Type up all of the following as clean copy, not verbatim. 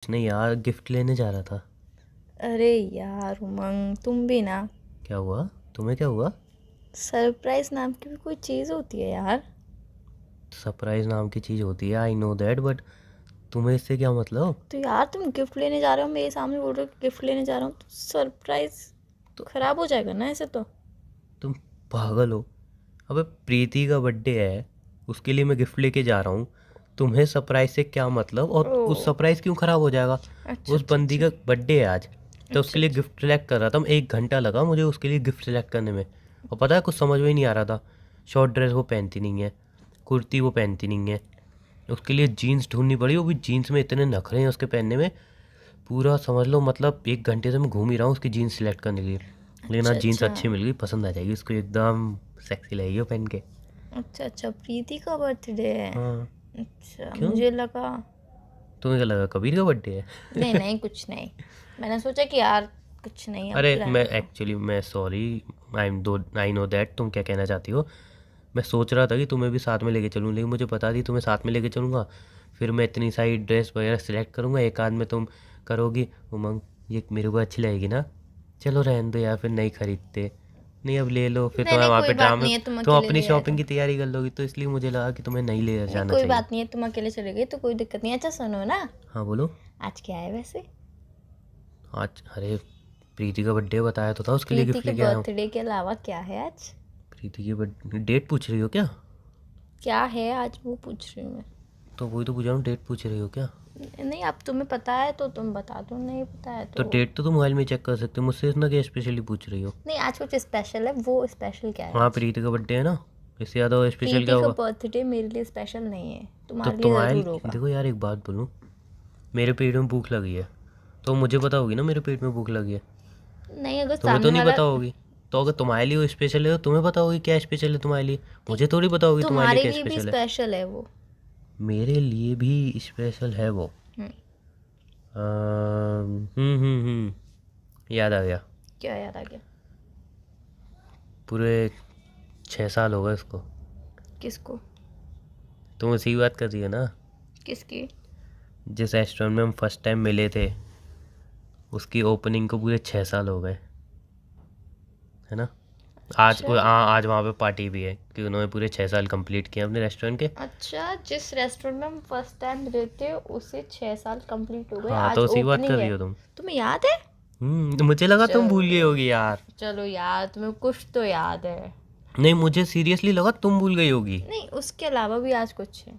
नहीं यार, गिफ्ट लेने जा रहा था। अरे यार उमंग, तुम भी ना। क्या हुआ? तुम्हें क्या हुआ? सरप्राइज नाम की भी कोई चीज़ होती है यार। सरप्राइज नाम की चीज़ होती है, आई नो दैट, बट तुम्हें इससे क्या मतलब? तो यार तुम गिफ्ट लेने जा रहे हो, मेरे सामने बोल रहे हो गिफ्ट लेने जा रहा हूँ, तो सरप्राइज तो खराब हो जाएगा ना ऐसे तो। तुम पागल हो? अबे प्रीति का बर्थडे है, उसके लिए मैं गिफ्ट लेके जा रहा हूँ। तुम्हें सरप्राइज से क्या मतलब? और ओ, उस सरप्राइज क्यों खराब हो जाएगा? अच्छा उस अच्छा बंदी अच्छा का बर्थडे है आज, तो अच्छा उसके लिए अच्छा। गिफ्ट सेलेक्ट कर रहा था मैं। 1 घंटा लगा मुझे उसके लिए गिफ्ट सेलेक्ट करने में। और पता है, कुछ समझ में ही नहीं आ रहा था। शॉर्ट ड्रेस वो पहनती नहीं है, कुर्ती वो पहनती नहीं है, उसके लिए जीन्स ढूंढनी पड़ी। वो भी जीन्स में इतने नखरे हैं उसके पहनने में, पूरा समझ लो। मतलब 1 घंटे से मैं घूम ही रहा हूँ उसकी जीन्स सेलेक्ट करने के लिए। लेकिन अच्छा आज जीन्स अच्छा अच्छी मिल गई, पसंद आ जाएगी उसको, एकदम सेक्सी लगेगी वो पहन के। अच्छा अच्छा, प्रीति का बर्थडे है। हाँ। अच्छा, क्यों? मुझे लगा। तुम्हें क्या लगा कबीर का बर्थडे है? नहीं नहीं, कुछ नहीं। मैंने सोचा कि यार कुछ नहीं, अब अरे रहने मैं दो। एक्चुअली, मैं सॉरी, आई नो दैट तुम क्या कहना चाहती हो। मैं सोच रहा था कि तुम्हें भी साथ में लेके चलूँ, लेकिन मुझे पता थी तुम्हें साथ में लेके चलूँगा, फिर मैं इतनी सारी ड्रेस वगैरह सिलेक्ट करूँगा, एक आध में तुम करोगी उमंग ये मेरे को अच्छी लगेगी ना, चलो रहने दो यार, फिर नहीं खरीदते। नहीं अब ले लो, फिर नहीं तुम्हें नहीं, वहाँ कोई पे बात ड्रामे, नहीं है, तुम तुम अकेले अपनी ले आए शॉपिंग तो। की तैयारी कर लोगी, तो इसलिए मुझे लगा कि तुम्हें नहीं ले नहीं जाना कोई चाहिए। बात नहीं है, तुम अकेले चले गए तो कोई दिक्कत नहीं है। अच्छा सुनो ना, हाँ बोलो। आज क्या है वैसे? आज, अरे प्रीति का बर्थडे बताया तो था, उसके लिए प्रीति गिफ्ट के लेके आया हूँ। बर्थडे के अलावा क्या है आज? प्रीति की बर्थडे डेट पूछ रही हो क्या? क्या है आज वो पूछ रही हूँ मैं। तो वही तो पूछ रहा हूँ, डेट पूछ रही हो क्या? नहीं, अब तुम्हें पता है तो तुम बता दो, नहीं पता है तो तो। डेट तो तुम मोबाइल में चेक कर सकते हो, मुझसे इतना क्या स्पेशली पूछ रही हो? नहीं, आज कुछ स्पेशल है, वो स्पेशल क्या है हाँ आज? प्रीति का बर्थडे है ना, इससे ज़्यादा स्पेशल क्या प्रीति का होगा? बर्थडे मेरे लिए स्पेशल नहीं है, तो तुम्हारे लिए तुम्हारे, ज़रूर होगा। देखो यार एक बात बोलूँ, मेरे पेट में भूख लगी है, तो मुझे पता होगी ना मेरे पेट में भूख लगी है। नहीं, अगर तुम्हें तो सामने नहीं वाला। पता होगी। तो अगर तुम्हारे लिए वो स्पेशल है तो तुम्हें पता होगी क्या स्पेशल है तुम्हारे लिए। मुझे थोड़ी पता होगी तुम्हारे लिए तुम्हारे क्या लिए भी स्पेशल है। स्पेशल है वो। मेरे लिए भी स्पेशल है वो। हम्म, याद आ गया। क्या याद आ गया? पूरे 6 साल हो गए उसको। किसको? तुम उसी की बात कर रही हो ना, किसकी? जिस रेस्टोरेंट में हम फर्स्ट टाइम मिले थे, उसकी ओपनिंग को पूरे 6 साल हो गए, है ना। आज अच्छा आज वहाँ पे पार्टी भी है कि उन्होंने पूरे 6 साल कंप्लीट किए अपने रेस्टोरेंट के। अच्छा, जिस रेस्टोरेंट में हम फर्स्ट टाइम रहते उसे 6 साल कंप्लीट हो गए, हाँ तो आज उसी की बात कर ओपनिंग रही है। हो तुम। तुम्हें याद है? मुझे लगा तुम भूल गई चलो। होगी यार। चलो यार, तुम्हें कुछ तो याद है। नहीं मुझे सीरियसली लगा तुम भूल गई होगी। नहीं, उसके अलावा भी आज कुछ है।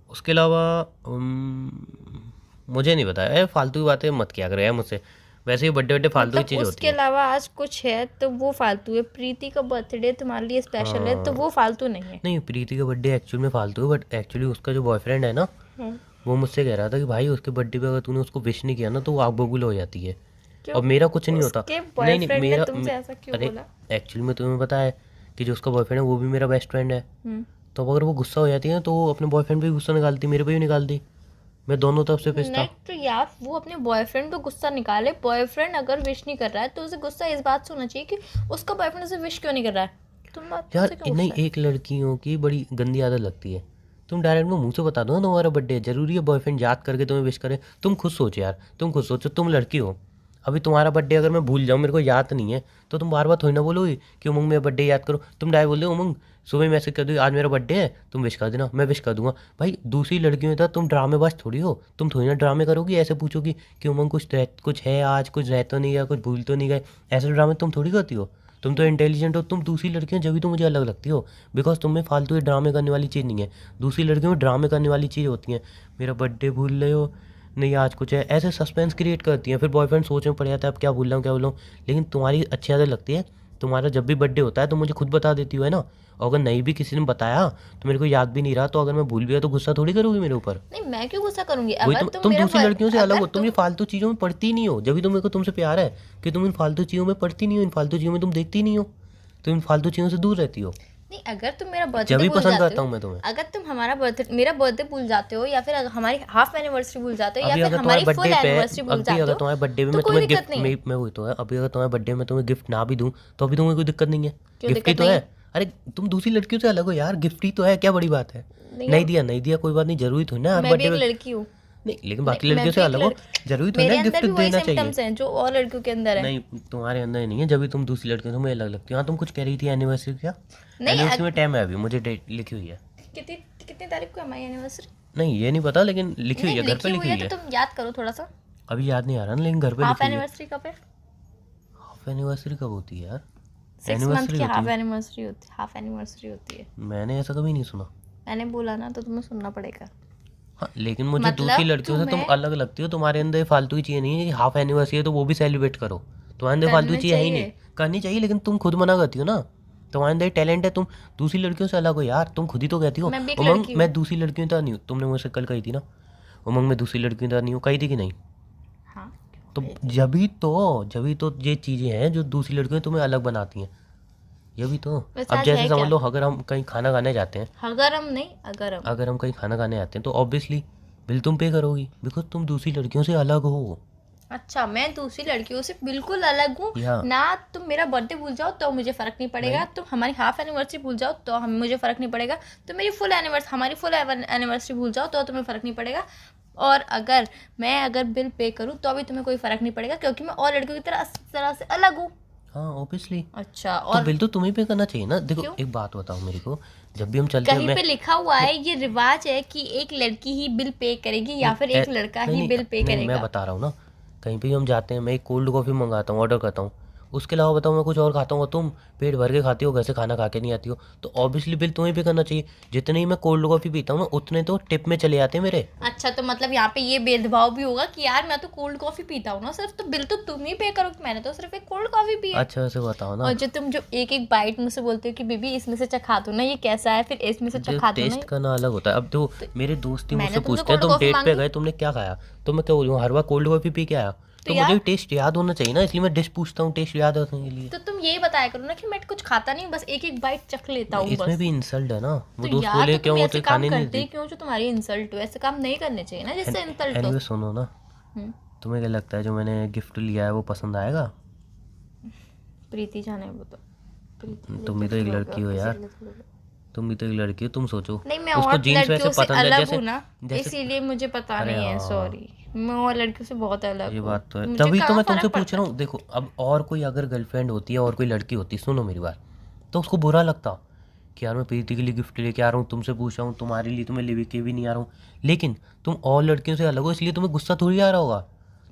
उसके अलावा मुझे नहीं पता है, फालतू की बातें मत किया करो यार मुझसे। वैसे ही बर्थडे फालतू की मतलब चीज़ होती उसके है। अलावा आज कुछ है तो वो फालतू है। प्रीति का बर्थडे तुम्हारे लिए स्पेशल है तो हाँ। वो फालतू नहीं है। नहीं प्रीति का बर्थडे एक्चुअल में फालतू है, बट एक्चुअली उसका जो बॉयफ्रेंड है ना, हम्म, वो मुझसे कह रहा था कि भाई उसके बर्थडे पे अगर तूने उसको विश नहीं किया ना तो वो आग बबूल हो जाती है। क्यों? और मेरा कुछ नहीं होता। उसके नहीं नहीं बॉयफ्रेंड ने मेरा तुमसे ऐसा क्यों अरे बोला? एक्चुअली में तुम्हें पता है कि जो उसका बॉयफ्रेंड है वो भी मेरा बेस्ट फ्रेंड है। हम्म। तो अब अगर वो गुस्सा हो जाती है ना, तो वो अपने बॉयफ्रेंड पे भी गुस्सा निकालती, मेरे पे भी निकालती। मैं दोनों तरफ से पिसता। नहीं तो यार, वो अपने बॉयफ्रेंड पे गुस्सा निकाले। बॉयफ्रेंड अगर विश नहीं कर रहा है तो उसे गुस्सा इस बात से होना चाहिए कि उसका बॉयफ्रेंड उसे विश क्यों नहीं कर रहा है। यार तुमसे क्यों नहीं, गुस्सा है? एक लड़कियों की बड़ी गंदी आदत लगती है, तुम डायरेक्ट में मुंह से बता दो ना तुम्हारा बर्थडे है। जरूरी है बॉयफ्रेंड याद करके तुम्हें विश करे? तुम खुद सोचो यार, तुम खुद सोचो, तुम लड़की हो। अभी तुम्हारा बर्थडे अगर मैं भूल जाऊँ, मेरे को याद नहीं है, तो तुम बार बार थोड़ी ना बोलोगी कि उमंग मेरा बर्थडे याद करो। तुम डायरेक्ट बोल दो उमंग सुबह मैसेज कर दो आज मेरा बर्थडे है, तुम विश कर देना, मैं विश कर दूंगा। भाई दूसरी लड़कियों में तुम ड्रामेबाज थोड़ी हो, तुम थोड़ी ना ड्रामे करोगी, ऐसे पूछोगी कि उमंग कुछ है आज, कुछ रह तो नहीं गया, कुछ भूल तो नहीं गए। ऐसे ड्रामे तुम थोड़ी करती हो। तुम तो इंटेलिजेंट हो, तुम दूसरी लड़कियां जब भी तो मुझे अलग लगती हो, बिकॉज तुम में फालतू ये ड्रामे करने वाली चीज़ नहीं है। दूसरी लड़कियों में ड्रामे करने वाली चीज़ होती हैं, मेरा बर्थडे भूल रहे हो, नहीं आज कुछ है, ऐसे सस्पेंस क्रिएट करती हैं, फिर बॉयफ्रेंड सोच में पड़ जाता है अब क्या भूल रहा हूँ क्या भूल रहा हूँ। लेकिन तुम्हारी अच्छी आदत लगती है, तुम्हारा जब भी बर्थडे होता है तो मुझे खुद बता देती हो, है ना। और अगर नहीं भी किसी ने बताया तो मेरे को याद भी नहीं रहा, तो अगर मैं भूल भी गया तो गुस्सा थोड़ी करोगी मेरे ऊपर। नहीं, मैं क्यों गुस्सा करूंगी? वही अगर तुम तुम मेरा दूसरी लड़कियों से अलग अगर हो, तुम तुम। ये फालतू चीज़ों में पढ़ती नहीं हो, जब भी तो मेरे को तुमसे प्यार है कि तुम इन फालतू चीज़ों में पढ़ती नहीं हो, इन फालतू चीज़ों में तुम देखती नहीं हो, तुम इन फालतू चीज़ों से दूर रहती हो। नहीं, अगर तुम मेरा जब बर्थडे भी भूल पसंद जाते करता हो। हूँ मैं तुम्हें। अगर तुम मेरा बर्थडे भूल जाते हो, या फिर हमारी हाफ एनिवर्सरी भूल जाते हो, या अभी फिर अगर तुम्हारे हमारी फुल बर्थडे पे, एनिवर्सरी भूल अभी जाते अगर हो, तुम्हारे बर्थडे में तो मैं कोई तुम्हें दिक्कत गिफ्ट, नहीं है। मैं वही तो है, अभी अगर तुम्हारे बर्थडे में तुम्हें गिफ्ट ना भी दूँ तो अभी तुम्हें कोई दिक्कत नहीं है। क्यों गिफ्ट ही दिक्कत तो नहीं है। है? अरे तुम दूसरी लड़कियों से अलग हो यार, गिफ्ट ही तो है, क्या बड़ी बात है। नहीं नहीं अब, दिया नहीं दिया कोई बात नहीं, जरूरी थोड़ी ना हर मैं भी बर्थडे एक में। लड़की हूँ। नहीं, लेकिन बाकी नहीं, मैं लड़कियों से भी एक अलग हो, जरूरी तो मेरे है अंदर गिफ्ट भी वही देना चाहिए। सिम्टम्स हैं जो और लड़कियों के अंदर है। नहीं, तुम्हारे अंदर नहीं है, जब भी तुम दूसरी लड़कियों से तुम्हें अलग लगती हो। हाँ, तुम कुछ कह रही थी एनिवर्सरी क्या? नहीं एनिवर्सरी में टाइम है अभी, मुझे डेट लिखी हुई है। कितनी कितनी तारीख को है हमारी एनिवर्सरी? नहीं ये नहीं पता, लेकिन लिखी हुई नहीं है, घर पे लिखी लिखी हुई है हुई तो है। तुम याद करो थोड़ा सा। अभी याद नहीं आ रहा ना, लेकिन घर पे हाफ लिखी हुई है। एनिवर्सरी कब है? हाफ एनिवर्सरी कब होती है यार? 6 मंथ एनिवर्सरी की होती हाफ है? एनिवर्सरी होती है, हाफ एनिवर्सरी होती है। मैंने ऐसा कभी नहीं सुना। मैंने बोला ना तो तुम्हें सुनना पड़ेगा। हाँ, लेकिन मुझे मतलब दूसरी लड़कियों से तुम तुम्हें अलग लगती हो। तुम्हारे अंदर ये फालतू की चीज़ें नहीं है कि हाफ एनिवर्सरी है तो वो भी सेलिब्रेट करो। तुम्हारे अंदर फालतू की करनी चीज़ें है ही नहीं। चाहिए। करनी चाहिए, लेकिन तुम खुद मना करती हो ना। तुम्हारे अंदर टैलेंट है, तुम दूसरी लड़कियों से अलग हो यार। तुम खुद ही तो कहती हो मैं भी एक उमंग लड़की मैं हूँ। दूसरी लड़कियों की तरह नहीं हूँ। तुमने मुझसे कल कही थी ना, उमंग मैं दूसरी लड़कियों की तरह नहीं हूँ, कही थी कि नहीं? हाँ तो जभी तो ये चीज़ें हैं जो दूसरी लड़कियों से तुम्हें अलग बनाती हैं। ये भी तो। वैसे अब आज जैसे है समझ क्या? लो, अगर हम कहीं खाना खाने जाते हैं, अगर हम नहीं, अगर हम अगर हम कहीं खाना खाने जाते हैं तो ऑब्वियसली बिल तुम पे करोगी, बिकॉज तुम दूसरी लड़कियों से अलग हो। अच्छा, मैं दूसरी लड़कियों से बिल्कुल अलग हूँ या ना। तुम मेरा बर्थडे भूल जाओ तो मुझे फर्क नहीं पड़ेगा, नहीं, तुम हमारी हाफ एनिवर्सरी भूल जाओ तो हम मुझे फर्क नहीं पड़ेगा, तुम मेरी हमारी फुल एनिवर्सरी भूल जाओ तो तुम्हें फर्क नहीं पड़ेगा। और अगर बिल पे करूँ तो भी तुम्हें कोई फर्क नहीं पड़ेगा, क्योंकि मैं और लड़कियों की तरह से अलग हूँ। हाँ ऑब्वियसली। अच्छा, तो और बिल तो तुम्हें पे करना चाहिए ना। देखो क्यों? एक बात बताओ मेरे को, जब भी हम चलते हैं कहीं मैं पे लिखा हुआ है ये रिवाज है कि एक लड़की ही बिल पे करेगी या फिर एक लड़का नहीं ही नहीं बिल पे नहीं, मैं करेगा? बता रहा हूँ ना, कहीं पे भी हम जाते हैं, मैं एक कोल्ड कॉफ़ी मंगाता हूँ, ऑर्डर करता हूँ, उसके अलावा बताओ मैं कुछ और खाता हूँ, और तुम पेट भर के खाती हो, घर से खाना खा के नहीं आती हो, तो ऑब्वियसली बिल तुम्हें पे करना चाहिए। जितने ही मैं कोल्ड कॉफ़ी पीता हूँ ना, उतने तो टिप में चले जाते हैं मेरे। अच्छा, तो मतलब यहाँ पे ये भेदभाव भी होगा कि यार मैं तो कोल्ड कॉफी पीता हूँ ना सिर्फ, तो बिल तो तुम ही पे करो, मैंने तो सिर्फ एक कोल्ड कॉफी पी है। अच्छा वैसे बताओ ना, और जो तुम जो एक एक बाइट मुझसे बोलते हो कि बीबी इसमें से चखा दो ना ये कैसा है, फिर इसमें से जो चखा दो ना टेस्ट करना अलग होता है। अब तो मेरे दोस्त ही मैंने मुझसे तुमसे पूछते हैं कोल्ड तुम कॉफी डेट पे मांगी गए तुमने क्या खाया, तो मैं क्या बोलूँ, हर बार कोल्ड कॉफ़ी पी के आया। तो मुझे यार टेस्ट याद होना चाहिए ना, इसलिए मैं डिश पूछता हूँ टेस्ट याद रखने के लिए। तो तुम ये बताया करो ना कि मैं कुछ खाता नहीं हूँ, बस एक एक बाइट चख लेता हूँ इसमें बस। भी इंसल्ट है ना, वो तो दोस्त यार बोले तो क्यों तुम वो ऐसे तो काम खाने नहीं करते ही देती। क्यों जो तुम्हारी इंसल्ट हो? ऐसे काम नहीं करने चाहिए ना जिससे इंसल्ट हो। एनीवे सुनो ना, हम्म, तुम्हें क्या लगता है जो मैंने गिफ्ट लिया है वो पसंद आएगा? प्रीति जाने वो तो प्रीति के लिए तुम भी तो गिफ्ट एक लोगे लड़की और हो किसी यार, के लिए थोड़ी लोगे। तुम भी तो एक लड़की हो, तुम सोचो नहीं, मैं उसको और जीन्स वैसे लड़कियों से पसंद है अलग जैसे हूँ ना, जैसे इसीलिए मुझे पता अरे नहीं है, हाँ, सॉरी। मैं और लड़कियों से बहुत अलग ये हूँ, बात तो है, मुझे तभी तो कहाँ मैं तुमसे फर्क पूछ पड़ता रहा है। हूँ। देखो अब और कोई अगर गर्लफ्रेंड होती है और कोई लड़की होती, सुनो मेरी बात, तो उसको बुरा लगता कि यार मैं प्रीति के लिए गिफ्ट लेके आ रहा हूँ, तुमसे पूछ रहा हूँ, तुम्हारे लिए तुम्हें लेके भी नहीं आ रहा हूँ, लेकिन तुम और लड़कियों से अलग हो इसलिए तुम्हें गुस्सा थोड़ी आ रहा होगा।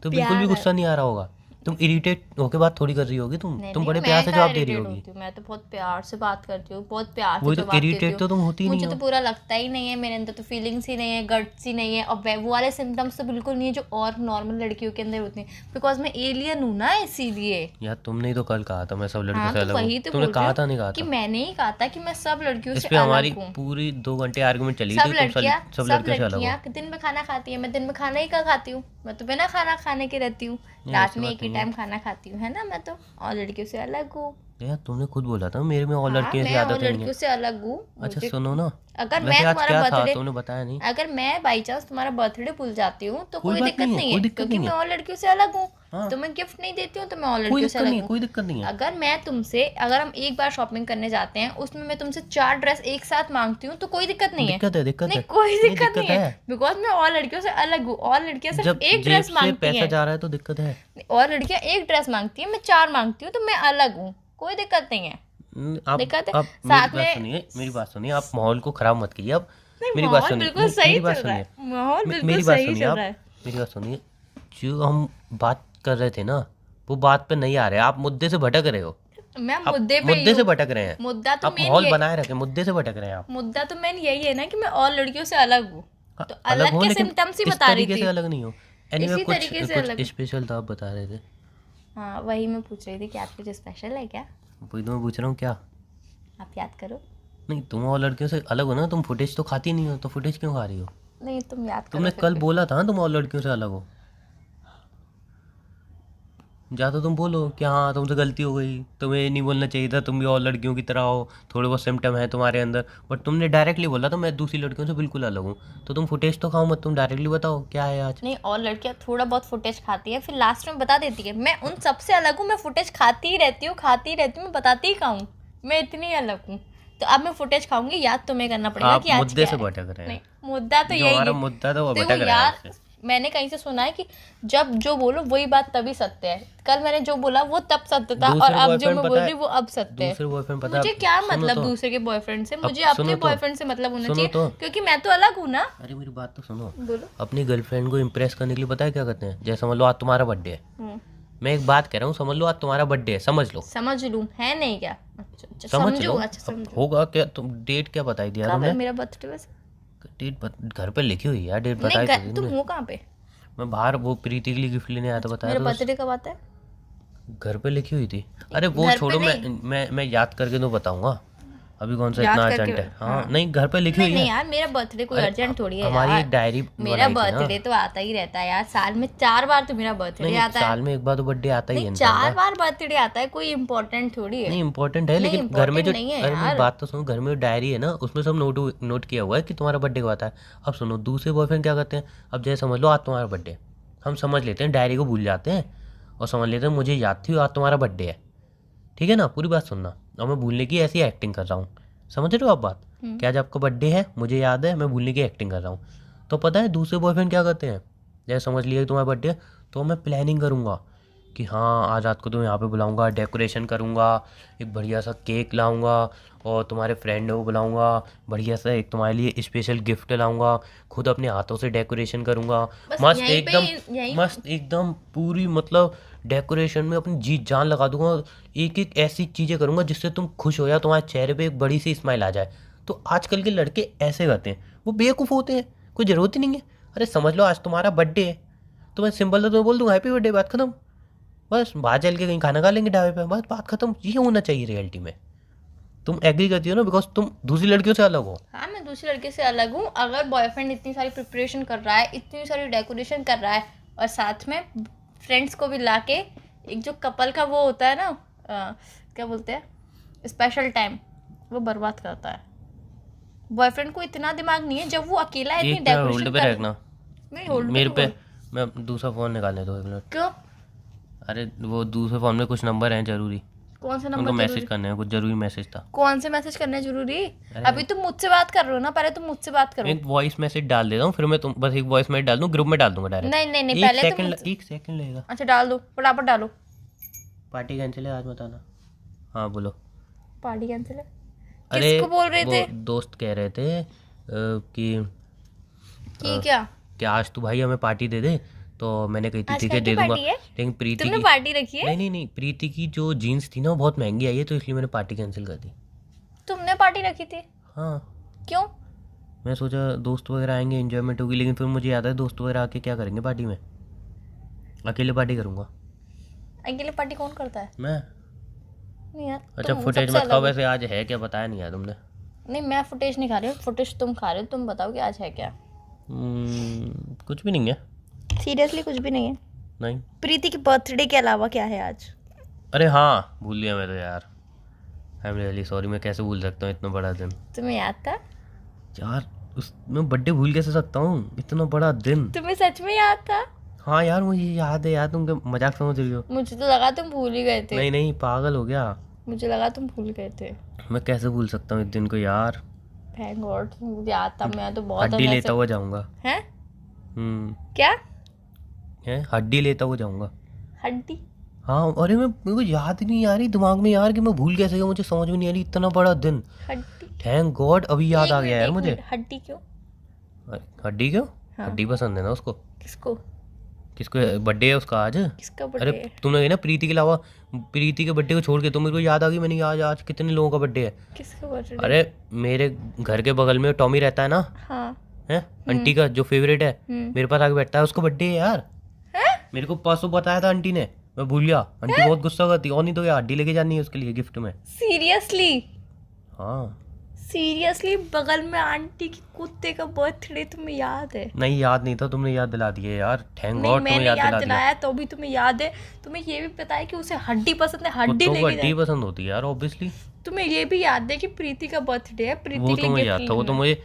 तो बिल्कुल भी प्यार है। गुस्सा नहीं आ रहा होगा। तुम इरिटेट होके बात थोड़ी कर रही होगी, नहीं तुम नहीं, बड़े प्यार मैं से कहाँ जवाब दे रही इरिटेट होगी। होती हूँ, मैं तो बहुत प्यार से बात करती हूँ, बहुत प्यार से वही तो, जवाब देती इरिटेट हूँ। तो तुम होती ही नहीं मुझे तो हो। बुरा लगता ही नहीं है, मेरे अंदर तो फीलिंग्स ही नहीं है, गट्स ही नहीं है, और वो वाले सिम्टम्स तो बिल्कुल नहीं है जो और नॉर्मल लड़कियों के अंदर होते हैं, बिकॉज मैं एलियन हूँ ना, इसीलिए। यार तुमने ही तो कल कहा था मैं सब लड़कियों हाँ से तो अलग हूँ, वही तो तुमने बोल रही कहा था नहीं हूँ कहा कि था? मैंने ही कहा था कि मैं सब लड़कियों इस से पे हमारी अलग हूँ। पूरी 2 घंटे आर्गुमेंट चली सब थी, तुम लड़कियाँ सब सब लड़कियों से अलग हो। लड़कियाँ दिन में खाना खाती है, मैं दिन में खाना ही का खाती हूँ, मैं तो बिना खाना खाने के रहती हूँ, नहीं रात ऐसी में बात एक ही नहीं है टाइम खाना खाती हूँ, है ना, मैं तो और लड़कियों से अलग हूँ। यार, तुमने खुद बोला था मेरे में और हाँ, लड़कियों की मैं और आदतें नहीं है। लड़कियों से अलग हूँ। अच्छा मुझे सुनो ना, अगर वैसे मैं आज तुम्हारा क्या था बर्थडे तुमने बताया नहीं। अगर मैं बाई चांस तुम्हारा बर्थडे भूल जाती हूँ तो कोई कोई बात दिक्कत नहीं है, नहीं कोई है, दिक्कत क्योंकि नहीं मैं है। और लड़कियों से अलग हूँ। हाँ, तुम्हें गिफ्ट नहीं देती हूँ तो मैं और कोई लड़कियों से दिक्कत नहीं अलग है, हूँ। कोई दिक्कत नहीं है। अगर मैं तुमसे अगर हम एक बार शॉपिंग करने जाते हैं उसमें मैं तुमसे 4 ड्रेस एक साथ मांगती हूँ तो कोई दिक्कत नहीं है। दिक्कत है, दिक्कत नहीं, है। कोई नहीं, दिक्कत नहीं है, है। बिकॉज मैं और लड़कियों से अलग हूँ, और लड़कियां सिर्फ जब एक जेब ड्रेस से मांगती पैसा हैं, जा रहा है तो दिक्कत है। और लड़कियां एक ड्रेस मांगती हैं, मैं 4 मांगती हूँ, तो मैं अलग हूँ, कोई दिक्कत नहीं है। आप दिक्कत है आप साथ में। मेरी बात सुनिए, आप माहौल को खराब मत कीजिए। अब नहीं, मेरी बात माहौल सुनिए, बिल्कुल नहीं सही मेरी बात चल रहा सुनिए, है, माहौल बिल्कुल मेरी बात सही सुनिए चल आप, रहा है। मेरी बात सुनिए। जो हम बात कर रहे थे ना, वो बात पे नहीं आ रहे, आप मुद्दे से भटक रहे हो। मैं आप मुद्दे पे ही मुद्दे से हूँ। भटक रहे हैं। मुद्दा तो आप मेन माहौल ये बनाए रखे, मुद्दे से भटक रहे हैं आप। मुद्दा तो मेन यही है ना कि मैं और लड़कियों से अलग हूँ, हाँ, तो अलग अलग हो के लेकिन सिम्टम्स ही इस बता रही तरीके से थी, अलग नहीं हो। एनीवे इसी कुछ तरीके से कुछ अलग। स्पेशल था, आप बता रहे थे। हाँ, वही मैं पूछ रही थी कि आप कुछ स्पेशल है क्या? वही तो मैं पूछ रहा हूँ क्या। आप याद करो। नहीं, तुम और लड़कियों से अलग हो ना, तुम फुटेज तो खाती नहीं हो, तो फुटेज क्यों खा रही हो? नहीं, तुम याद करो तुमने फिर कल भी। बोला था ना तुम और लड़कियों से अलग हो। या तो तुम बोलो कि हाँ तुमसे गलती हो गई, तुम्हें नहीं बोलना चाहिए था, तुम भी और लड़कियों की तरह हो, थोड़े बहुत सिम्टम है तुम्हारे अंदर, बट तुमने डायरेक्टली बोला तो मैं दूसरी लड़कियों से बिल्कुल अलग हूँ। तो तुम फुटेज तो खाओ मत, तुम डायरेक्टली बताओ क्या है आज। नहीं, और लड़कियां थोड़ा बहुत फुटेज खाती है, फिर लास्ट में बता देती है, मैं उन सबसे अलग हूँ, मैं फुटेज खाती ही रहती हूँ, मैं बताती ही खाऊँ, मैं इतनी अलग हूँ। तो अब मैं फुटेज खाऊंगी, याद तुम्हें करना पड़ेगा आप कि आज मुद्दे क्या से है। भटक रहे नहीं, हैं। मुद्दा तो जो यही हमारा है। मुद्दा था वो देखो भटक रहा है यार, आपसे। मैंने कहीं से सुना है कि जब जो बोलो वही बात तभी सत्य है। कल मैंने जो बोला वो तब सत्य था, और अब जो मैं बोल रही हूँ वो अब सत्य है। दूसरे बॉयफ्रेंड पता मुझे क्या मतलब दूसरे के बॉयफ्रेंड से, मुझे अपने बॉयफ्रेंड से मतलब होना चाहिए, क्योंकि मैं तो अलग हूँ ना। अरे मेरी बात तो सुनो। बोलो। अपनी गर्लफ्रेंड को इम्प्रेस करने के लिए पता है क्या करते हैं? जैसे समझ लो आज तुम्हारा बर्थडे है, मैं एक बात कह रहा हूँ, समझ लो आज तुम्हारा बर्थडे है, समझ लो। समझ लूँ, है नहीं क्या? अच्छा समझ समझो। लो। अच्छा समझो। होगा क्या? तुम डेट क्या बताई दिया कब तुमने? है मेरा बर्थडे वैसे? डेट घर पे लिखी हुई है यार, डेट बताई नहीं, थी तुम तुमने। हो कहाँ पे? मैं बाहर वो प्रीति के लिए गिफ्ट लेने आया था, बताया मेरा तो बस। बर्थडे कब आता है? घर पे लिखी हुई थी। अरे वो घर पे छोड़ो, नहीं। मैं याद करके तो बताऊंगा, अभी कौन सा याद इतना करके अर्जेंट है। हाँ, हाँ। नहीं घर पे लिखी नहीं हुई नहीं है। यार, मेरा बर्थडे कोई अरे, अर्जेंट थोड़ी है हमारी यार। एक डायरी मेरा बनाई थी ना। बर्थडे तो आता ही रहता है यार, साल में 4 बार तो मेरा बर्थडे नहीं, आता है। साल में एक बार तो बर्थडे आता ही है नहीं, इंसान 4 का। बार बर्थडे आता है, कोई इम्पोर्टेंट थोड़ी है। नहीं इम्पोर्टेंट है, नहीं, लेकिन घर में जो, important नहीं है अरे मेरी यार। बात तो सुनो, घर में जो डायरी है ना उसमें सब नोट किया हुआ है कि तुम्हारा बर्थडे कब आता है। अब सुनो, दूसरे बॉयफ्रेंड क्या करते हैं? अब जैसे समझ लो आज तुम्हारा बर्थडे, हम समझ लेते हैं डायरी को भूल जाते हैं और समझ लेते हैं मुझे याद थी आज तुम्हारा बर्थडे है, ठीक है ना? पूरी बात सुनना। और मैं भूलने की ऐसी एक्टिंग कर रहा हूँ, समझ रहे हो आप बात? कि आज आपका बर्थडे है, मुझे याद है, मैं भूलने की एक्टिंग कर रहा हूँ। तो पता है दूसरे बॉयफ्रेंड क्या करते हैं? जैसे समझ लिया कि तुम्हारा बर्थडे है, तो मैं प्लानिंग करूँगा कि हाँ आज रात को तुम्हें यहाँ पे बुलाऊंगा, डेकोरेशन करूँगा, एक बढ़िया सा केक लाऊंगा और तुम्हारे फ्रेंड को बुलाऊंगा, बढ़िया सा एक तुम्हारे लिए स्पेशल गिफ्ट लाऊंगा, खुद अपने हाथों से डेकोरेशन करूँगा, बस मस्त यहीं पे एकदम, मस्त एकदम पूरी, मतलब डेकोरेशन में अपनी जी जान लगा दूंगा। एक एक ऐसी चीज़ें करूँगा जिससे तुम खुश हो जाओ, तुम्हारे चेहरे पे एक बड़ी सी स्माइल आ जाए। तो आजकल के लड़के ऐसे करते हैं, वो बेवकूफ़ होते हैं, कोई ज़रूरत ही नहीं है। अरे समझ लो आज तुम्हारा बर्थडे है, तो मैं सिंपल तो तुम्हें बोल दूंगा हैप्पी बर्थडे, बात खत्म। बस बाहर चल के कहीं खाना खा लेंगे ढाबे पे, बस बात खत्म। ये होना चाहिए रियलिटी में। तुम एग्री करती हो ना, बिकॉज तुम दूसरी लड़कियों से अलग हो। हाँ, मैं दूसरे लड़के से अलग हूँ। अगर बॉयफ्रेंड इतनी सारी प्रिपरेशन कर रहा है, इतनी सारी डेकोरेशन कर रहा है, और साथ में फ्रेंड्स को भी लाके एक जो कपल का वो होता है ना, क्या बोलते हैं, स्पेशल टाइम, वो बर्बाद करता है। बॉयफ्रेंड को इतना दिमाग नहीं है, जब वो अकेला है इतनी डेकोरेशन होल्ड पे रखना, नहीं होल्ड मेरे पे, मैं दूसरा फ़ोन निकालने दो 1 मिनट। क्यों? अरे वो दूसरे फ़ोन में कुछ नंबर हैं जरूरी, कौन सा उनको नंबर? मैसेज करने हैं, कुछ जरूरी मैसेज था। कौन से मैसेज करने जरूरी? अभी तुम मुझसे बात कर रहे हो ना, पहले तुम मुझसे बात करो। एक वॉइस मैसेज डाल देता हूँ, फिर मैं तुम बस एक वॉइस मैसेज डाल दूँ, ग्रुप में डाल दूंगा डायरेक्ट। नहीं नहीं नहीं, एक पहले सेकंड, तुम 1 सेकंड लगेगा। अच्छा डाल दो, फटाफट डालो। पार्टी कैंसिल है आज, बताना। हाँ बोलो। पार्टी कैंसिल है? अरे किसको बोल रहे वो थे? दोस्त कह रहे थे कि क्या आज तू भाई हमें पार्टी दे दे, तो मैंने कही थी आज ठीक है किसकी दे दूंगा, पार्टी है? लेकिन प्रीति तुमने की, पार्टी रखी है? नहीं प्रीति की जो जीन्स थी ना वो बहुत महंगी आई है, तो इसलिए मैंने पार्टी कैंसिल कर दी। तुमने पार्टी रखी थी? हाँ, क्यों? मैं सोचा दोस्त वगैरह आएंगे, एंजॉयमेंट होगी, लेकिन फिर मुझे याद है दोस्त वगैरह आके क्या करेंगे पार्टी में, अकेले पार्टी करूँगा अकेले पार्टी कौन करता है? मैं। नहीं यार, अच्छा तुम फुटेज सबसे मत अलग खाओ, हो। वैसे आज है क्या बताया नहीं यार तुमने। नहीं, मैं फुटेज नहीं खा रही हूँ, फुटेज तुम खा रहे हो। तुम बताओ कि आज है क्या? कुछ भी नहीं है। सीरियसली कुछ भी नहीं है? नहीं। प्रीति के बर्थडे के अलावा क्या है आज? अरे हाँ भूल लिया मैं तो यार, आई एम रियली सॉरी, मैं कैसे भूल सकता हूँ इतना बड़ा दिन तुम्हें याद था? यार। मैं बर्थडे भूल कैसे सकता हूँ, इतना बड़ा दिन। तुम्हें सच में याद था? हाँ यार मुझे याद है यार, तुम क्या मजाक समझ रही हो? मुझे तो लगा तुम भूल ही गए थे। नहीं पागल हो गया, मुझे लगा तुम भूल गए थे। मैं कैसे भूल सकता हूँ इस दिन को यार। थैंक गॉड मुझे याद था। मैं तो बहुत हड्डी लेता हुआ जाऊंगा। हैं? क्या क्या? है? हड्डी लेता हुआ जाऊंगा। हड्डी? हाँ, अरे मेरे को याद ही नहीं आ रही दिमाग में यार कि मैं भूल कैसे गया, मुझे समझ में नहीं आ रही, इतना बड़ा दिन। हड्डी? थैंक गॉड अभी याद आ एक गया यार मिनट, मुझे। हड्डी क्यों? हड्डी क्यों? हाँ। हड्डी पसंद है ना उसको। किसको? किसको बर्थडे है उसका आज? किसका अरे बर्थडे है? तुमने कही ना प्रीति के अलावा, प्रीति के बर्थडे को छोड़ के, तो मेरे को याद आ गई, मैंने आज आज कितने लोगों का बर्थडे है। किसका बर्थडे? अरे मेरे घर के बगल में टॉमी रहता है ना, हाँ। है आंटी का जो फेवरेट है, हम्म। मेरे पास आके बैठता है, उसका बर्थडे है यार। हैं? मेरे को परसों बताया था आंटी ने, मैं भूल गया। आंटी बहुत गुस्सा करती, और नहीं तो क्या हड्डी लेके जानी है उसके लिए गिफ्ट में। सीरियसली? हाँ सीरियसली बगल में आंटी की कुत्ते का बर्थडे तुम्हें याद है? नहीं याद नहीं था, तुमने याद दिला दिया यार, थैंक नहीं, गॉड तुम्हें मैंने याद याद दिला दिया। दिलाया तो भी तुम्हें याद है। तुम्हें ये भी पता है कि उसे हड्डी पसंद है, हड्डी कुत्तों को लेके हड्डी जाए। पसंद होती है यार ऑब्वियसली। तुम्हें ये भी याद है कि प्रीति का बर्थडे है, प्रीति वो के तो लिए मुझे गिफ्ट याद था, वो तो लेना। मुझे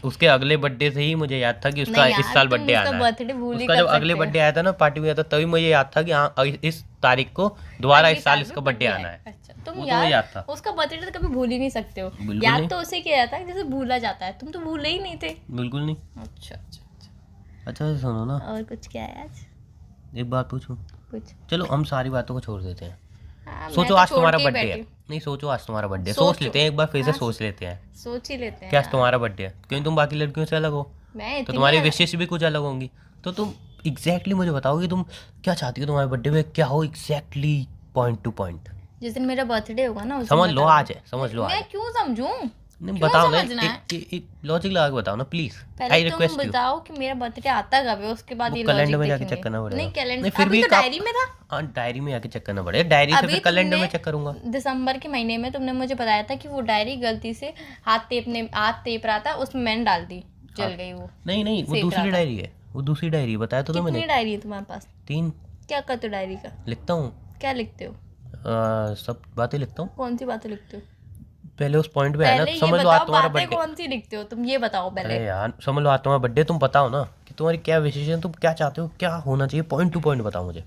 उसके अगले बर्थडे से ही मुझे याद था कि उसका नहीं इस यार, साल तुम बर्थडे उसका आना है। बर्थडे भूल ही उसका कर जब अगले सकते बर्थडे आया था ना, पार्टी में आया था, तभी मुझे याद था कि हाँ इस तारीख को दोबारा अगले इस साल साल इसका में बर्थडे birthday आना है। है। अच्छा, वो तुम तो मुझे याद था। उसका बर्थडे तो कभी भूल ही नहीं सकते हो। बिल्कुल याद नहीं। तो उसे किया जाता है जैसे भूला जाता है, तुम तो भूले ही नहीं थे। बिल्कुल नहीं। अच्छा अच्छा अच्छा। अच्छा सुनो ना, और कुछ क्या है आज? एक बात पूछूं? कुछ। चलो हम सारी बातों को छोड़ देते हैं। हाँ, मैं सोचो तो आज छोड़ तुम्हारा के ही बर्थडे बैठी है। हूँ। नहीं सोचो आज तुम्हारा बर्थडे है, सोच सोचो। लेते हैं एक बार फिर से, हाँ, सोच लेते हैं सोच ही लेते कि हैं आज तुम्हारा बर्थडे है, क्योंकि तुम बाकी लड़कियों से अलग हो, मैं तो इतनी तुम्हारी विशेष भी कुछ अलग होंगी। तो तुम एग्जैक्टली मुझे बताओ कि तुम क्या चाहती हो तुम्हारे बर्थडे में, क्या हो एग्जैक्टली, पॉइंट टू पॉइंट। जिस दिन मेरा बर्थडे होगा ना उस समझ दिन लो बता आज दो। है, समझ लो आज मैं है। क्यों समझूं? नहीं क्यों बताओ ना, समझना है? एक लॉजिक लगा के बताओ ना प्लीज, पहले आई तुम रिक्वेस्ट यू। बताओ कि मेरा बर्थडे आता कब है, उसके बाद वो ये कैलेंडर लॉजिक में जाके देखेंगे। चेक करना पड़ेगा। नहीं नहीं कैलेंडर फिर अभी भी तो एक आप- डायरी में था। हाँ डायरी में आके चेक करना पड़ेगा, डायरी से अभी फिर कैलेंडर में तुमने चेक करूंगा। दिसंबर के महीने में तुमने मुझे बताया था कि वो डायरी गलती से हाथ टेप रहा था, उसमें मैंने डाल दी, जल गई वो। नहीं नहीं वो सेक दूसरी रहा था। डायरी है, वो दूसरी डायरी है, बताया तो मैंने। कितनी डायरी है तुम्हारे पास? 3 क्या करते हो डायरी का? लिखता हूँ, क्या लिखते हो? सब बातें लिखता हूँ। कौन सी बातें लिखते हो? पहले उस पॉइंट पे है ना, पहले ये समझ लो आज बताओ तुम्हारा बातें बर्थडे। कौन सी लिखते हो तुम, ये बताओ पहले। अरे यार समझ लो आज तुम्हारा बर्थडे, तुम बताओ ना कि तुम्हारी क्या विशेष है, तुम क्या चाहते हो, क्या होना चाहिए, पॉइंट टू पॉइंट बताओ मुझे।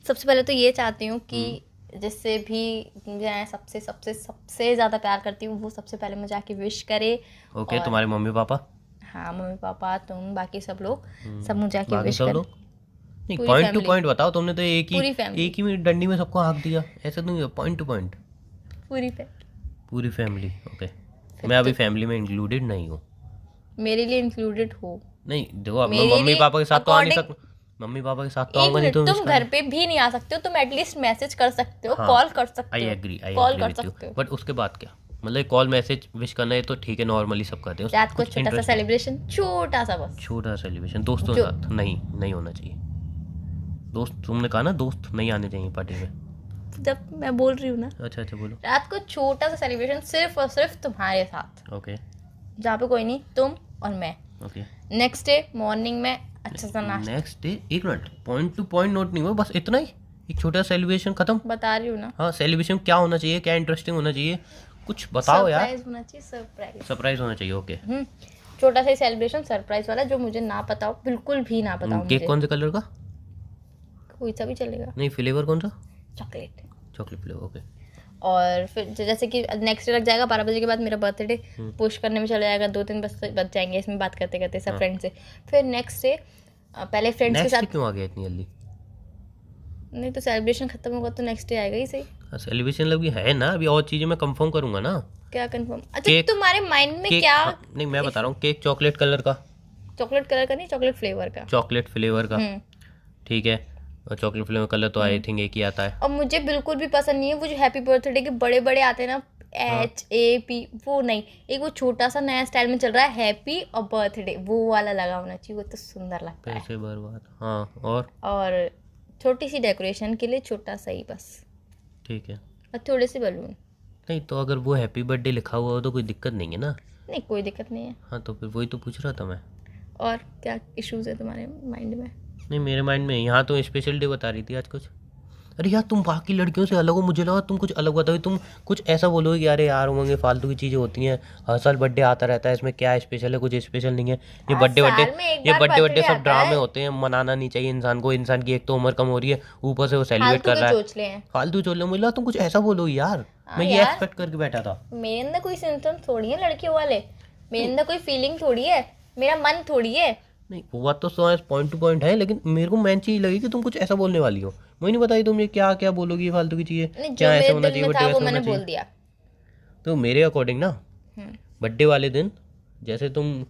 सबसे पहले तो ये चाहती हूँ कि जिससे भी मैं सबसे सबसे सबसे ज़्यादा प्यार करती हूँ वो सबसे पहले मुझे आके विश करे। ओके तुम्हारे मम्मी पापा, हाँ, मम्मी पापा, तुम, बाकी सब लोग, सब मुझे आके बाकी विश सब करे। लोग। नहीं पूरी पॉइंट टू family। पॉइंट बताओ, तुमने तो पूरी family। एक ही डंडी में सबको हाँक दिया, ऐसे नहीं, पॉइंट टू पॉइंट। पूरी पे पूरी फैमिली, ओके। मैं अभी फैमिली में इंक्लूडेड नहीं हूँ। मेरे लिए इंक्लूडेड हो। नहीं देखो अब मैं मेरे मम्मी लिए पापा के साथ तो आ नहीं according- सकता, मम्मी पापा के साथ तो एक आऊंगा नहीं, मिनट, तो तुम घर पे भी नहीं आ सकते हो, तुम एटलीस्ट मैसेज कर सकते हो, हाँ, कॉल कर सकते आई हो, एग्री, आई कॉल एग्री कर विद यू, सकते हो। बट उसके बाद क्या, मतलब कॉल मैसेज विश करना है तो ठीक है, नॉर्मली सब करते हैं। रात को कुछ छोटा सा interest- सेलिब्रेशन, छोटा सा बस। छोटा सेलिब्रेशन दोस्तों के जो- साथ नहीं, नहीं होना चाहिए। दोस्त तुमने कहा ना, दोस्त नहीं आने चाहिए पार्टी में। जब मैं बोल रही हूँ ना, अच्छा अच्छा बोलो। रात को छोटा सा सेलिब्रेशन सिर्फ और सिर्फ तुम्हारे साथ, ओके जहाँ पे कोई नहीं, तुम और मैं। ओके। नेक्स्ट डे मॉर्निंग में अच्छा सा नाश्ता। नेक्स्ट डे, एक minute, point two point note नहीं हुआ, बस इतना ही, एक छोटा सेलिब्रेशन खत्म। बता रही हूँ ना, हाँ सेलिब्रेशन क्या होना चाहिए, क्या इंटरेस्टिंग होना चाहिए, कुछ बताओ यार। सरप्राइज होना चाहिए, सरप्राइज। सरप्राइज होना चाहिए, ओके। छोटा सा सेलिब्रेशन सरप्राइज वाला, जो मुझे ना पता हो, बिल्कुल भी ना पता हो केक मुझे। कौन से कलर का? कोई सा भी चलेगा। नहीं फ्लेवर कौन सा? चॉकलेट। Chocolate flavour, okay. और फिर जैसे कि नेक्स्ट डे लग जाएगा, 12 बजे के बाद मेरा बर्थडे पुश करने में चला जाएगा, 2-3 बज जाएंगे इसमें बात करते करते सब फ्रेंड से। फिर नेक्स्ट डे पहले फ्रेंड्स के नेक्स्ट साथ, क्यों आ गया इतनी जल्दी? नहीं तो सेलिब्रेशन खत्म होगा तो नेक्स्ट डे आएगा ही सही। सेलिब्रेशन लगी है ना, अभी और चीजें मैं कंफर्म करूंगा ना। क्या कंफर्म? अच्छा केक- तुम्हारे माइंड में केक, क्या? हाँ, नहीं मैं बता रहा हूँ, केक चॉकलेट कलर का, चॉकलेट कलर का नहीं, चॉकलेट फ्लेवर का। चॉकलेट फ्लेवर का, हम्म। ठीक है। और चॉकलेट फ्लेवर कलर तो आई थिंक एक ही आता है। और मुझे बिल्कुल भी पसंद नहीं है वो जो हैप्पी बर्थडे के बड़े बड़े आते हैं ना, HAP, वो नहीं, एक वो छोटा सा नया स्टाइल में चल रहा है, हैप्पी और बर्थडे, वो वाला लगा होना चाहिए, वो तो सुंदर लगता है। पैसे बर्बाद, हाँ। और छोटी सी डेकोरेशन के लिए छोटा सा ही बस, ठीक है। और थोड़े से बलून। नहीं तो अगर वो हैप्पी बर्थडे लिखा हुआ हो तो कोई दिक्कत नहीं है ना। नहीं कोई दिक्कत नहीं है। हाँ तो फिर वही तो पूछ रहा था मैं। और क्या इश्यूज है तुम्हारे माइंड में? नहीं मेरे माइंड में यहाँ तो स्पेशल डे बता रही थी आज कुछ। अरे यार तुम बाकी लड़कियों से अलग हो, मुझे लगा तुम कुछ अलग बताओ, तुम कुछ ऐसा बोलोगे कि अरे यार उमंग ये फालतू की चीज़ें होती हैं, हर साल बर्थडे आता रहता है, इसमें क्या स्पेशल है, कुछ स्पेशल नहीं है। ये हर बर्थडे साल बर्थडे में एक ये बार बर्थडे बर्थडे birthday सब आता ड्रामे है। होते हैं, मनाना नहीं चाहिए इंसान को। इंसान की एक तो उम्र कम हो रही है, ऊपर से वो सेलिब्रेट फालतू कर के रहा है। चोचले हैं। फालतू चोल रहे, मुझे लगा तुम कुछ ऐसा बोलोगी यार। हाँ मैं ये यार। एक्सपेक्ट करके बैठा था। मेरे अंदर कोई सिम्टम थोड़ी है लड़कियों वाले, मेरे अंदर कोई फीलिंग थोड़ी है, मेरा मन थोड़ी है। नहीं वो बात तो पॉइंट टू पॉइंट है, लेकिन मेरे को मेन चीज लगी कि तुम कुछ ऐसा बोलने वाली हो। मुझे नहीं बताई तुम ये क्या क्या बोलोगी, फालतू की चीजें, नहीं, जो क्या ऐसा मेरे होना दिल चाहिए, में था बर्थडे वो ऐसा मैंने होना बोल चाहिए। दिया। तो मेरे अकॉर्डिंग ना हम्म। बर्थडे वाले दिन जैसे तुम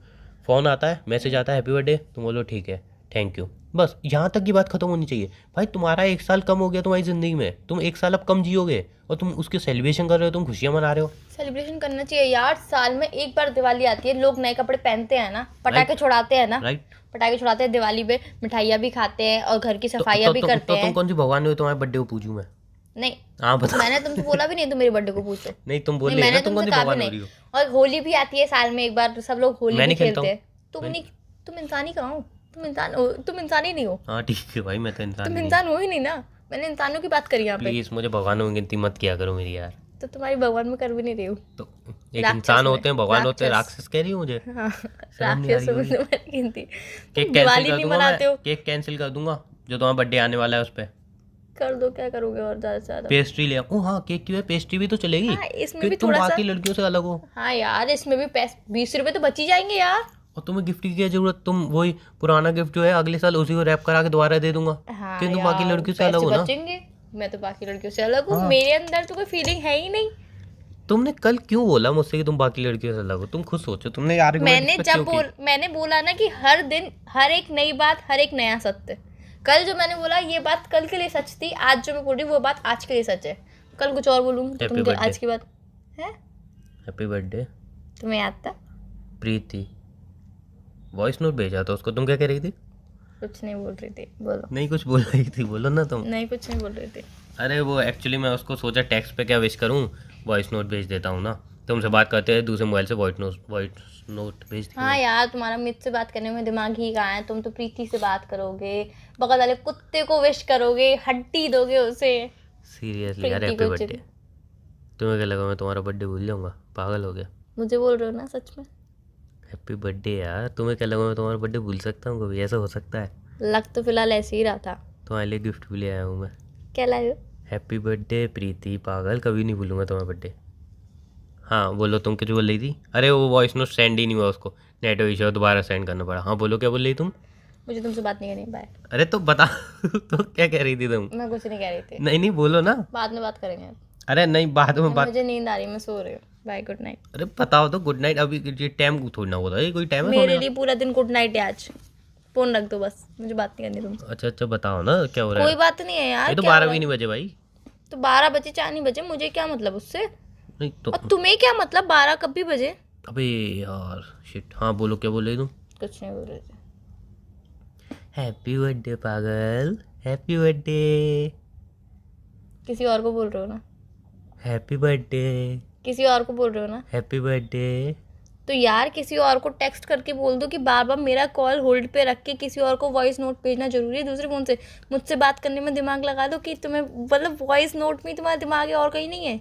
फोन आता है, मैसेज आता है हैप्पी बर्थडे, तुम बोलो ठीक है थैंक यू, बस यहाँ तक की बात खत्म होनी चाहिए। भाई तुम्हारा 1 साल कम हो गया तुम्हारी जिंदगी में, तुम 1 साल अब कम जियोगे और तुम उसके सेलिब्रेशन कर रहे हो, तुम खुशियाँ मना रहे हो। सेलिब्रेशन करना चाहिए यार, साल में एक बार दिवाली आती है, लोग नए कपड़े पहनते हैं ना, पटाखे छुड़ाते हैं ना, राइट। पटाखे छुड़ाते हैं दिवाली पे, मिठाइयाँ भी खाते हैं और घर की सफाइयाँ भी करते तो तुम हैं। कौन सी भगवान हो तुम्हारे बर्थडे को पूछूं मैं? नहीं, हाँ बता। मैंने तुमसे बोला भी नहीं तुम मेरे बर्थडे को पूछो। नहीं तुम बोल नहीं, रही हो ना, मैंने तुम कौन तुमसे सी कहा भी भगवान हो रही नहीं। हो? और होली भी आती है साल में एक बार, तो सब लोग होली मैं भी नहीं खेलता खेलते हूँ। हैं। तुम नहीं, तुम इंसान ही कहाँ हो? तुम इंसान हो, तुम इंसान ही नहीं हो। हाँ ठीक है भाई, मैं तो इंसान तुम नहीं। इंसान हो ही नहीं ना, मैंने इंसानों की बात करी यहाँ पे। प्लीज मुझे भगवानों की गिनती मत किया करो मेरी यार। तो तुम्हारी भगवान में कर भी नहीं रही हूँ। तो एक राक्षस इंसान में, होते हैं, भगवान होते हैं, राक्षस। राक्षस कह रही हो मुझे? हाँ, शर्म नहीं आ राक्षस रही में तुम्हारी गिनती। केक तुम कैंसिल दिवाली कर नहीं दूंगा मनाते हो। मैं, केक कैंसिल कर दूंगा जो तुम्हारा बर्थडे आने वाला है उस पे। कर दो, क्या करोगे और ज्यादा से ज्यादा। पेस्ट्री ले आओ। हाँ केक की पेस्ट्री भी तो चलेगी, हाँ, इसमें क्योंकि भी तुम थोड़ा सा। बाकी लड़कियों से अलग हो। हाँ यार, इसमें भी 20 रुपए तो बच ही जाएंगे यार। और तुम्हें गिफ्ट की क्या जरूरत, तुम वही पुराना गिफ्ट जो है अगले साल उसी को रैप करा के दोबारा दे दूंगा। हाँ क्यों, तुम बाकी यार, लड़कियों से अलग पैसे हो ना। बचेंगे। मैं तो बाकी लड़कियों से अलग हूँ, हाँ। मेरे अंदर तो कोई फीलिंग है ही नहीं। तुमने कल क्यों बोला मुझसे कि तुम बाकी लड़कियों से अलग हो, तुम खुद सोचो, तुमने आर्गुमेंट इस पे क्यों की? मैंने बोला ना कि हर दिन हर एक नई बात, हर एक नया सत्य। कल जो मैंने बोला ये बात कल के लिए सच थी, आज जो मैं बोल रही हूँ वो बात आज के लिए सच है। कल कुछ और बोलूँगी तो Happy तुम birthday. आज की बात है। हैप्पी बर्थडे तुम्हें याद था? प्रीति। वॉइस नोट भेजा था उसको, तुम क्या कह रही थी? कुछ नहीं बोल रही थी, बोलो। नहीं कुछ बोल रही थी, बोलो ना तुम। नहीं, कुछ नहीं बोल रही थी। अरे वो एक्चुअली मैं उसको सोचा टेक्स्ट पे क्या विश करूं, वॉइस नोट भेज देता हूँ ना। तुमसे बात करते हैं दूसरे मोबाइल से वॉइस नोट भेज दी। हाँ यार, तुम्हारा मुझसे बात करने में दिमाग ही कहाँ है। तुम तो प्रीति से बात करोगे, बगल वाले कुत्ते को विश करोगे, हड्डी दोगे उसे। सीरियसली यार, प्रीति हैप्पी को बर्थडे। तुम्हें क्या लगा मैं तुम्हारा बर्थडे भूल जाऊंगा, पागल हो गया। मुझे बोल रहे हो ना सच में? हैप्पी बर्थडे यार, तुम्हें क्या लगा मैं तुम्हारा बर्थडे भूल सकता हूँ कभी, ऐसा हो सकता है? लग तो फिलहाल ऐसे ही रहा था। तुम्हारे लिए गिफ्ट भी ले आया हूँ मैं। क्या लाए हो? हैप्पी बर्थडे प्रीति, पागल, कभी नहीं भूलूंगा तुम्हारा बर्थडे। हाँ बोलो, तुम कुछ बोल रही थी? अरे वो वॉइस नोट सेंड ही नहीं हुआ उसको, नेटवर्क इशू दोबारा सेंड करना पड़ा। हाँ बोलो, क्या बोल रही तुम? मुझे तुमसे बात नहीं करनी, बाय। अरे तो बता तो क्या कह रही थी तुम? मैं कुछ नहीं कह रही थी। नहीं नहीं बोलो ना। बाद में बात करेंगे। अरे नहीं, बाद में बात। मुझे नींद आ रही है, मैं सो रही हूँ। Bye, good night. अरे बताओ तो, गुड नाइट अभी ये टाइम थोड़ी ना होता है, ये कोई टाइम है मेरे सोने लिए पूरा दिन गुड नाइट है आज। फोन रख दो बस, मुझे बात नहीं करनी तुमसे। का? अच्छा अच्छा बताओ ना क्या हो रहा कोई है। बात नहीं है यार। ये तो क्या हो 12 रहा भी है? नहीं बजे भाई। तो 12 बजे 4 नहीं बजे, मुझे क्या मतलब उससे? नहीं तो और तुम्हें क्या मतलब 12 कब भी बजे? अबे यार शिट। हाँ बोलो, क्या बोल रही तुम? कुछ नहीं बोल रहे थे। हैप्पी बर्थडे पागल, हैप्पी बर्थडे, किसी और को बोल रहे हो ना? हैप्पी बर्थडे, किसी और को बोल रहे हो ना? Happy birthday. तो यार किसी और को टेक्स्ट करके बोल दो कि बार बार मेरा कॉल होल्ड पे रख के किसी और को वॉइस नोट भेजना जरूरी है दूसरे फोन से? मुझसे बात करने में दिमाग लगा दो कि तुम्हें मतलब वॉइस नोट में तुम्हारा दिमाग है और कहीं नहीं है।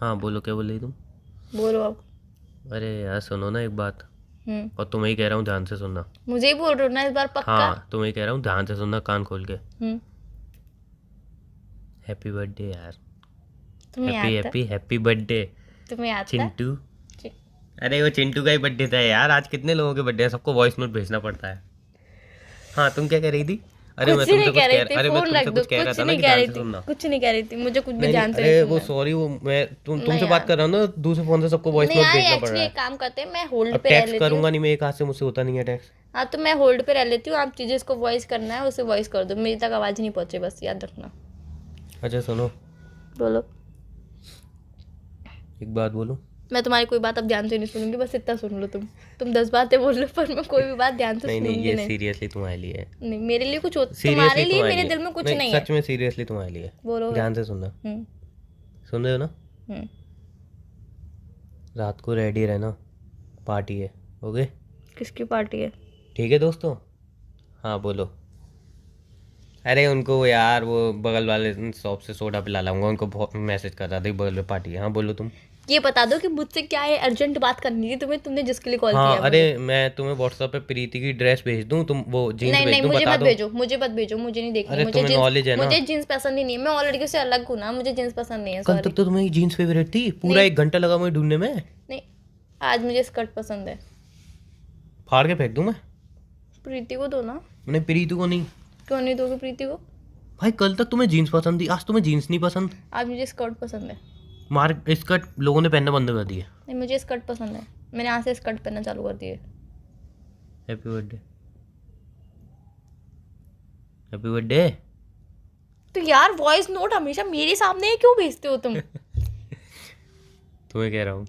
हाँ बोलो, क्या बोल रही तुम? बोलो अब। अरे यार सुनो ना एक बात, हम्म। और तुम्हें ही कह रहा हूँ ध्यान से सुनना। मुझे ही बोल रहे हो ना इस बार पक्का? हाँ तुम्हें ही कह रहा हूँ, ध्यान से सुनना, कान खोल के। हम्म। हैप्पी बर्थडे यार, तुम्हें हैप्पी याद था? हैप्पी हैप्पी बर्थडे तुम्हें याद था? चिंटू। ची- अरे वो चिंटू का ही बर्थडे था यार, आज कितने लोगों के बर्थडे है, सबको वॉइस नोट भेजना पड़ता है। हाँ तुम क्या कह रही थी? अरे मैं कुछ तुमसे नहीं कुछ कह रही थी, अरे मैं फोन रख तुमसे दो। कुछ कह रहा कुछ था ना नहीं कि कह ध्यान रही से थी, सुनना। कुछ नहीं कह रही थी, मुझे कुछ भी नहीं ध्यान से अरे नहीं वो सुनना। सॉरी, वो मैं तुमसे नहीं बात यार। कर रहा हूँ ना, दूसरे फोन से सबको वॉइस नहीं नोट यार, भेजना पड़ एक्चुअली रहा एक है। काम करते हैं, मैं होल्ड अब पे रह टेक्स्ट लेती हूँ। करूंगा नहीं मैं एक हाथ से, मुझसे होता नहीं है टेक्स्ट। हाँ तो मैं होल्ड पे रह लेती हूँ, आप जिसको वॉइस करना है उसे वॉइस कर दो, मेरी तक आवाज़ नहीं पहुँचे, बस याद रखना। अच्छा सुनो, बोलो। एक बात बोलूं? मैं तुम्हारी कोई बात अब ध्यान से नहीं सुनूंगी, बस इतना सुन लो। तुम 10 बातें बोल लो पर मैं कोई भी बात ध्यान से नहीं नहीं, सुनूंगी ये नहीं। सीरियसली तुम्हारे लिए है। नहीं, मेरे लिए कुछ तुम्हारे सीरियसली लिए तुम्हारे मेरे लिए दिल में कुछ नहीं है। सच में सीरियसली तुम्हारे लिए। बोलो। ध्यान से सुनना, हम्म। सुन रहे हो ना? हम्म। रात को रेडी रहना, पार्टी है, ओके? किसकी पार्टी है? ठीक है दोस्तों? हाँ बोलो। अरे उनको यार वो बगल वाले शॉप से सोडा पिला लाऊंगा, उनको बहुत मैसेज कर रहा था कि बगल में पार्टी है। हाँ बोलो तुम। ये बता दो कि मुझसे क्या है, अर्जेंट बात करनी थी तुम्हें, तुमने जिसके लिए कॉल हाँ किया है अरे मुझे। मैं तुम्हें व्हाट्सएप पे प्रीति की ड्रेस भेज दूँ, तुम वो जीन्स नहीं भेज नहीं, दूँ, मुझे बता मत दो। भेजो, मुझे मत भेजो, मुझे नहीं देखनी। अरे मुझे तुम्हें knowledge है जीन्स, ना? मुझे जीन्स पसंद ही नहीं है। मैं और लड़कियों से अलग हूँ ना, मुझे जीन्स पसंद नहीं है। कल सॉरी। तक तो तुम्हें जीन्स फेवरेट थी, पूरा 1 घंटा लगा मुझे ढूंढने में। नहीं, आज मुझे स्कर्ट पसंद है। फाड़ के फेंक दूँ मैं? प्रीति को दो ना। नहीं प्रीति को नहीं। क्यों नहीं दोगे प्रीति को? भाई कल तक तुम्हें जीन्स पसंद थी, आज तुम्हें जीन्स नहीं पसंद। आज मुझे स्कर्ट पसंद है। मार स्कर्ट लोगों ने पहनना बंद कर दिया। नहीं, मुझे स्कर्ट पसंद है, मैंने आज से स्कर्ट पहनना चालू कर दिए। Happy birthday, happy birthday. तो यार वॉइस नोट हमेशा मेरे सामने क्यों भेजते हो तुम? तुम्हें कह रहा हूँ।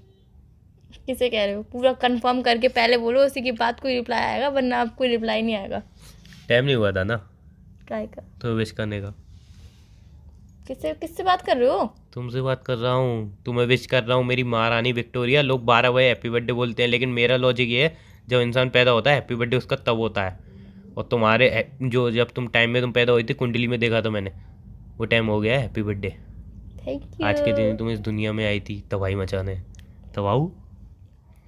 किसे कह रहे हो? पूरा कंफर्म करके पहले बोलो, उसी की बात कोई रिप्लाई आएगा, वरना आप कोई रिप्लाई नहीं आएगा। टाइम नहीं हुआ था ना काय का? तो विश करने का। किससे किससे बात कर रहे हो? तुमसे बात कर रहा हूँ, तुम्हें विश कर रहा हूँ मेरी महारानी विक्टोरिया। लोग 12 बजे हैप्पी बर्थडे बोलते हैं, लेकिन मेरा लॉजिक ये है, जब इंसान पैदा होता है हैप्पी बर्थडे उसका तब होता है। और तुम्हारे जो जब तुम टाइम में तुम पैदा हुई थी, कुंडली में देखा था मैंने, वो टाइम हो गया है हैप्पी बर्थडे। Thank you. आज के दिन तुम इस दुनिया में आई थी तबाही मचाने। तबाहू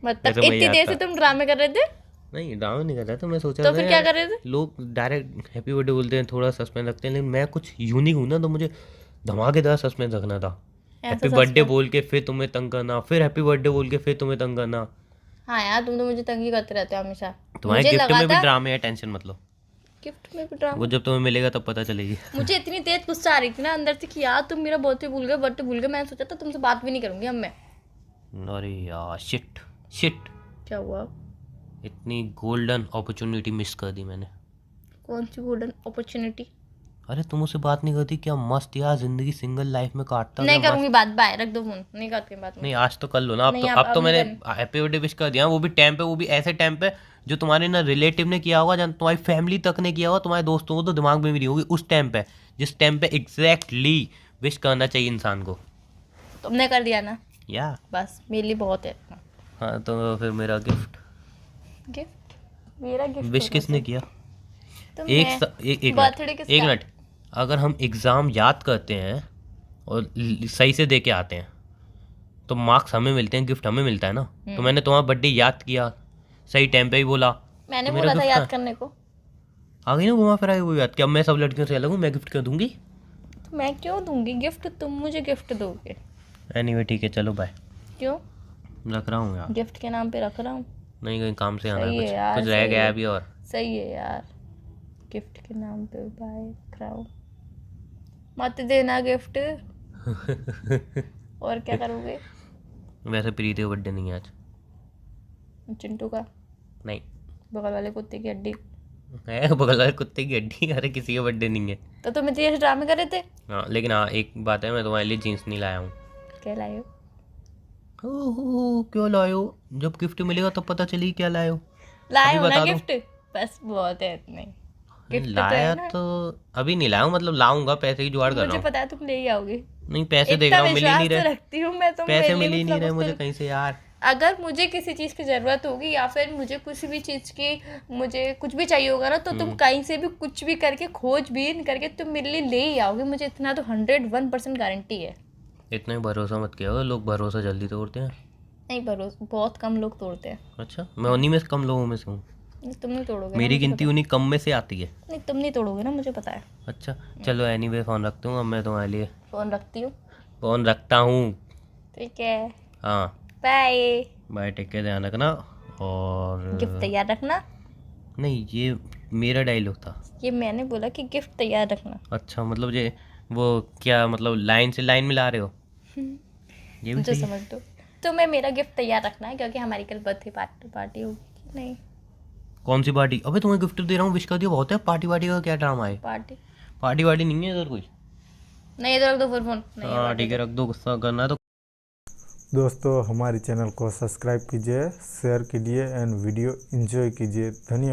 मतलब ऐसा मैं इतनी याद देर था। से तुम ड्रामे कर रहे थे? नहीं ड्रामा नहीं कर रहा था, मैं सोचा तो था फिर क्या यार, कर रहे थे? लोग डायरेक्ट हैप्पी बर्थडे बोलते हैं, थोड़ा सस्पेंस रखते हैं, लेकिन मैं कुछ यूनिक हूँ ना, तो मुझे धमाकेदार सस्पेंस रखना था। हैप्पी बर्थडे बोल के फिर तुम्हें तंग करना, फिर हैप्पी बर्थडे बोल के फिर तुम्हें तंग करना। हाँ यार, तुम तो मुझे तंग ही करते रहते हो हमेशा। तुम्हारे मुझे गिफ्ट लगा में भी था ड्रामे है, टेंशन मत लो। गिफ्ट में भी ड्रामा। वो जब तुम्हें मिलेगा तब पता चलेगी। मुझे इतनी तेज गुस्सा आ रही थी ना अंदर से कि यार तुम मेरा बर्थडे भूल गए। मैंने सोचा था तुमसे बात भी नहीं करूंगी अब मैं। अरे यार शिट शिट, क्या हुआ? इतनी गोल्डन अपॉर्चुनिटी मिस कर दी मैंने। कौन सी गोल्डन अपॉर्चुनिटी? अरे तुम उससे बात नहीं करती क्या? मस्त यार, जिंदगी सिंगल लाइफ में काटता नहीं क्या करूंगी बात, बाय, रख दो फोन, नहीं करती बात। नहीं आज तो कर लो ना। नहीं, अब तो अब मैंने नहीं हैप्पी बर्थडे विश कर दिया, वो भी टाइम पे, वो भी ऐसे टाइम पे जो तुम्हारे ना रिलेटिव ने किया होगा, जब तुम्हारी फैमिली तक ने किया होगा, तुम्हारे दोस्तों को तो दिमाग में भी नहीं होगी उस टाइम पे, जिस टाइम पे एग्जैक्टली विश करना चाहिए इंसान को। तुमने कर दिया ना, या बस मेरे लिए बहुत है। हाँ तो फिर मेरा गिफ्ट मेरा गिफ्ट विश किसने किया? एक बर्थडे किसका? एक मिनट, अगर हम एग्ज़ाम याद करते हैं और सही से दे के आते हैं तो मार्क्स हमें मिलते हैं, गिफ्ट हमें मिलता है ना। तो मैंने तुम्हारा बर्थडे याद किया, सही टाइम पे ही बोला, मैंने तो मेरा बोला था गिफ्ट याद कहाँ? करने को। आ गई ना घुमा फिरा के वो याद। क्या मैं सब लड़कियों से अलग हूँ? मैं गिफ्ट कर दूंगी? तो मैं क्यों दूंगी गिफ्ट? तुम मुझे गिफ्ट दोगे। एनीवे ठीक है, चलो बाय, क्यों? रख रहा हूँ यार। गिफ्ट के नाम पे रख रहा हूँ। नहीं कहीं काम से आना है, सही है कुछ यार, कुछ रह सही गया है। अभी और। सही है यार, गिफ्ट के नाम पे बाय कराओ, मत देना गिफ्ट। और क्या करोगे? वैसे प्रीति का बर्थडे नहीं है आज। चिंटू का? नहीं बगल वाले कुत्ते की हड्डी। है, बगल वाले कुत्ते की हड्डी। अरे किसी का बर्थडे नहीं है। तो तुम इतने ऐसे ड्रामे कर रहे थे। हाँ लेकिन हाँ एक बात है, मैं तुम्हारे लिए जीन्स नहीं लाया हूँ। क्या लाए हो? क्यों लाए हो? जब गिफ्ट मिलेगा तब पता चलेगी क्या लाए हो। लाए अभी हो ना बता दो। गिफ्ट? बस बहुत है इतने। गिफ्ट तो लाया है ना। तो अभी नहीं लाया हूँ, मतलब लाऊंगा, पैसे की जुगाड़ कर रहा मुझे हूँ। पता है तुम ले ही आओगे। नहीं पैसे देख इतना रहा हूँ, मिल ही नहीं विश्वास तो रहे। रखती हूँ मैं, तुम पैसे मेरे मिल लिए ही नहीं रहे सब मुझे कुछ। कहीं से यार। अगर मुझे किसी चीज़ की ज़रूरत होगी या फिर मुझे कुछ भी चीज़ की, मुझे कुछ भी चाहिए होगा ना, तो तुम कहीं से भी कुछ भी करके, खोजबीन करके तुम मेरे लिए ले ही आओगे। मुझे इतना तो 101% गारंटी है। इतना ही भरोसा मत किया करो, लोग भरोसा जल्दी तोड़ते हैं। नहीं, भरोसा बहुत कम लोग तोड़ते हैं। अच्छा मैं उन्हीं में से कम लोगों में से हूँ। नहीं, तुम नहीं तोड़ोगे ना, मेरी मुझे गिनती पता उन्हीं कम में से आती है। है। नहीं, तुम नहीं तोड़ोगे ना, मुझे पता है। अच्छा चलो एनीवे फोन रखता हूँ अब मैं तुम्हारे लिए। फोन रखती हूँ। फोन रखता हूँ। ठीक है, हाँ बाय। बाय, टेक केयर, ध्यान रखना। और गिफ्ट तैयार रखना। नहीं ये मेरा डायलॉग था। ये मैंने बोला कि गिफ्ट तैयार रखना। अच्छा मतलब ये वो क्या मतलब लाइन से लाइन मिला रहे हो? ये भी जो सही है। समझ दो। तुम्हें मेरा गिफ्ट तैयार रखना है क्योंकि हमारी कल बर्थडे पार्टी होगी। नहीं, कौन सी पार्टी? अबे तुम्हें गिफ्ट दे रहा हूँ, विश कर दिया, बहुत है। पार्टी वार्टी का क्या ड्रामा है? पार्टी पार्टी वार्टी नहीं है इधर कोई। नहीं, इधर रख दो फिर फोन। नहीं है हाँ party ठीक है, रख दो, गुस्सा करना है तो। दोस्तों हमारे चैनल को सब्सक्राइब कीजिए, शेयर कीजिए एंड वीडियो एंजॉय कीजिए। धन्यवाद।